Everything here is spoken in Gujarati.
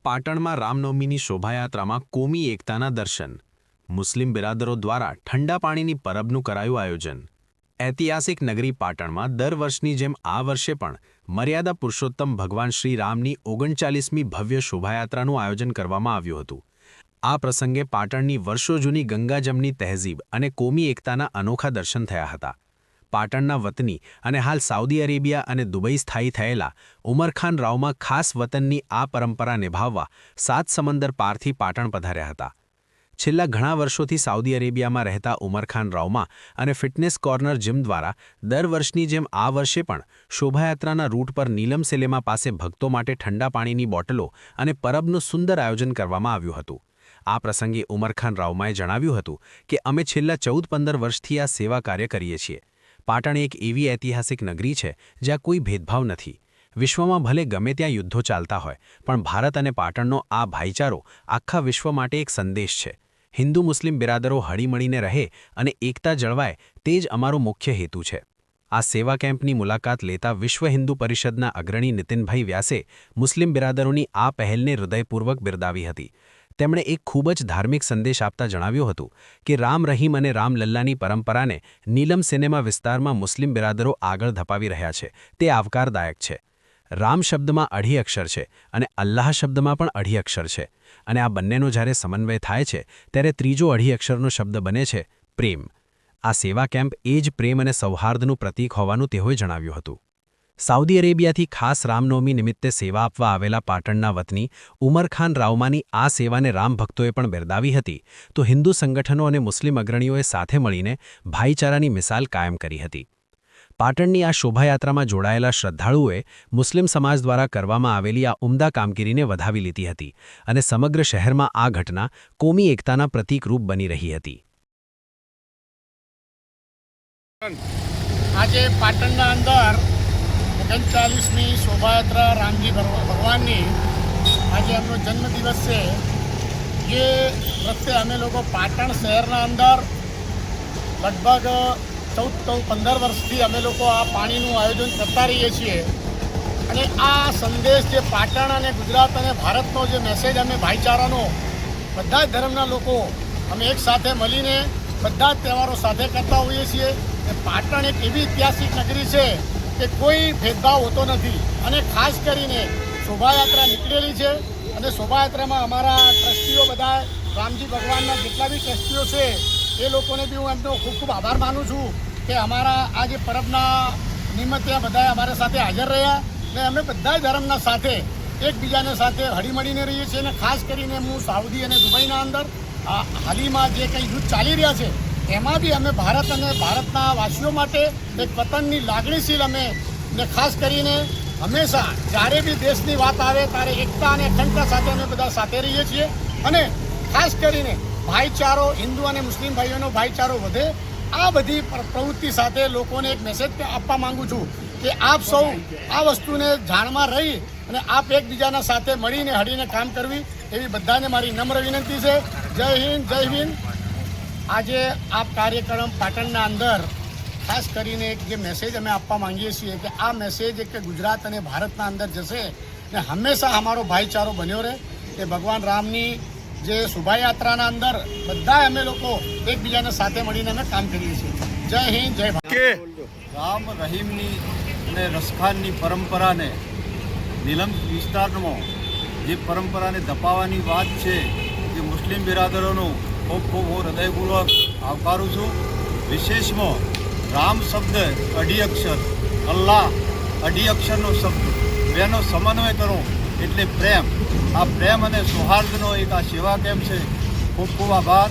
પાટણમાં રામનવમીની શોભાયાત્રામાં કોમી એકતાના દર્શન. મુસ્લિમ બિરાદરો દ્વારા ઠંડા પાણીની પરબનું કરાયું આયોજન. ઐતિહાસિક નગરી પાટણમાં દર વર્ષની જેમ આ વર્ષે પણ મર્યાદા પુરુષોત્તમ ભગવાન શ્રી રામની 39મી ભવ્ય શોભાયાત્રાનું આયોજન કરવામાં આવ્યું હતું. આ પ્રસંગે પાટણની વર્ષો જૂની ગંગાજમની તહેઝીબ અને કોમી એકતાના અનોખા દર્શન થયા હતા. પાટણના વતની અને હાલ સાઉદી અરેબિયા અને દુબઈ સ્થાયી થયેલા ઉમરખાન રાવમાં ખાસ વતનની આ પરંપરા નિભાવવા 7 સમંદર પારથી પાટણ પધાર્યા હતા. છેલ્લા ઘણા વર્ષોથી સાઉદી અરેબિયામાં રહેતા ઉમરખાન રાવમાં અને ફિટનેસ કોર્નર જીમ દ્વારા દર વર્ષની જેમ આ વર્ષે પણ શોભાયાત્રાના રૂટ પર નીલમ સિનેમા પાસે ભક્તો માટે ઠંડા પાણીની બોટલો અને પરબનું સુંદર આયોજન કરવામાં આવ્યું હતું. આ પ્રસંગે ઉમરખાન રાવમાએ જણાવ્યું હતું કે અમે છેલ્લા 14-15 વર્ષથી આ સેવા કાર્ય કરીએ છીએ. પાટણ એક એવી ઐતિહાસિક નગરી છે જ્યાં કોઈ ભેદભાવ નથી. વિશ્વમાં ભલે ગમે ત્યાં યુદ્ધો ચાલતા હોય, પણ ભારત અને પાટણનો આ ભાઈચારો આખા વિશ્વ માટે એક સંદેશ છે. હિન્દુ મુસ્લિમ બિરાદરો હળીમળીને રહે અને એકતા જળવાય, તે જ અમારો મુખ્ય હેતુ છે. આ સેવા કેમ્પની મુલાકાત લેતા વિશ્વ હિન્દુ પરિષદના અગ્રણી નીતિનભાઈ વ્યાસે મુસ્લિમ બિરાદરોની આ પહેલને હૃદયપૂર્વક બિરદાવી હતી. તેમણે એક ખૂબ જ ધાર્મિક સંદેશ આપતા જણાવ્યું હતું કે રામ રહીમ અને રામલલ્લાની પરંપરાને નીલમ સિનેમા વિસ્તારમાં મુસ્લિમ બિરાદરો આગળ ધપાવી રહ્યા છે, તે આવકારદાયક છે. રામ શબ્દમાં 2 અક્ષર છે અને અલ્લાહ શબ્દમાં પણ 2 અક્ષર છે, અને આ બંનેનો જ્યારે સમન્વય થાય છે ત્યારે ત્રીજો 2 અક્ષરનો શબ્દ બને છે પ્રેમ. આ સેવા કેમ્પ એ જ પ્રેમ અને સૌહાર્દનું પ્રતીક હોવાનું તેઓએ જણાવ્યું હતું. સાઉદી અરેબિયાથી ખાસ રામનવમી નિમિત્તે સેવા આપવા આવેલા પાટણના વતની ઉમરખાન રાવમાની આ સેવાને રામ ભક્તોએ પણ બિરદાવી હતી, તો હિન્દુ સંગઠનો અને મુસ્લિમ અગ્રણીઓએ સાથે મળીને ભાઈચારાની મિસાલ કાયમ કરી હતી. પાટણની આ શોભાયાત્રામાં જોડાયેલા શ્રદ્ધાળુઓએ મુસ્લિમ સમાજ દ્વારા કરવામાં આવેલી આ ઉમદા કામગીરીને વધાવી લીધી હતી અને સમગ્ર શહેરમાં આ ઘટના કોમી એકતાના પ્રતીકરૂપ બની રહી હતી. આજે પાટણના અંદર 39મી શોભાયાત્રા રામજી ભગવાનની આજે એમનો જન્મદિવસ છે. જે વખતે અમે લોકો પાટણ શહેરના અંદર લગભગ 14-15 વર્ષથી અમે લોકો આ પાણીનું આયોજન કરતા રહીએ છીએ. અને આ સંદેશ જે પાટણ અને ગુજરાત અને ભારતનો જે મેસેજ અમે ભાઈચારાનો બધા જ ધર્મના લોકો અમે એક સાથે મળીને બધા જ તહેવારો સાથે કરતા હોઈએ છીએ. પાટણ એક એવી ઐતિહાસિક નગરી છે કે કોઈ ભેદભાવ હોતો નથી. અને ખાસ કરીને શોભાયાત્રા નીકળેલી છે અને શોભાયાત્રામાં અમારા ટ્રસ્ટીઓ બધા રામજી ભગવાનના જેટલા બી ટ્રસ્ટીઓ છે એ લોકોને બી હું એમનો ખૂબ ખૂબ આભાર માનું છું કે અમારા આ જે પરબના નિમિત્તે બધા અમારા સાથે હાજર રહ્યા. અને અમે બધા ધર્મના સાથે એકબીજાને સાથે હળીમળીને રહીએ છીએ. અને ખાસ કરીને હું સાઉદી અને દુબઈના અંદર હાલમાં જે કંઈ યુદ્ધ ચાલી રહ્યા છે એમાં બી અમે ભારત અને ભારતના વાસીઓ માટે એક વતનની લાગણીશીલ અમે ને ખાસ કરીને હંમેશા જ્યારે બી દેશની વાત આવે ત્યારે એકતા અને અખંડતા સાથે અમે બધા સાથે રહીએ છીએ. અને ખાસ કરીને ભાઈચારો, હિન્દુ અને મુસ્લિમ ભાઈઓનો ભાઈચારો વધે, આ બધી પ્રવૃત્તિ સાથે લોકોને એક મેસેજ આપવા માગું છું કે આપ સૌ આ વસ્તુને જાણમાં રહી અને આપ એકબીજાના સાથે મળીને હળીને કામ કરવી એવી બધાને મારી નમ્ર વિનંતી છે. જય હિન્દ, જય હિન્દ. આજે આ કાર્યક્રમ પાટણના અંદર ખાસ કરીને એક જે મેસેજ અમે આપવા માંગીએ છીએ કે આ મેસેજ એક ગુજરાત અને ભારતના અંદર જશે ને હંમેશા અમારો ભાઈચારો બન્યો રહે. કે ભગવાન રામની જે શોભાયાત્રાના અંદર બધા અમે લોકો એકબીજાને સાથે મળીને અમે કામ કરીએ છીએ. જય હિન્દ, જય ભારત. રામ રહીમની અને રસખાનની પરંપરાને નીલમ વિસ્તારમાં જે પરંપરાને ધપાવવાની વાત છે એ મુસ્લિમ બિરાદરોનું ખૂબ ખૂબ હું હૃદયપૂર્વક આવકારું છું. વિશેષમાં રામ શબ્દ 2 અક્ષર, અલ્લાહ 2 અક્ષરનો શબ્દ, બેનો સમન્વય કરો એટલે પ્રેમ. આ પ્રેમ અને સૌહાર્દનો એક આ સેવા કેમ્પ છે. ખૂબ ખૂબ આભાર.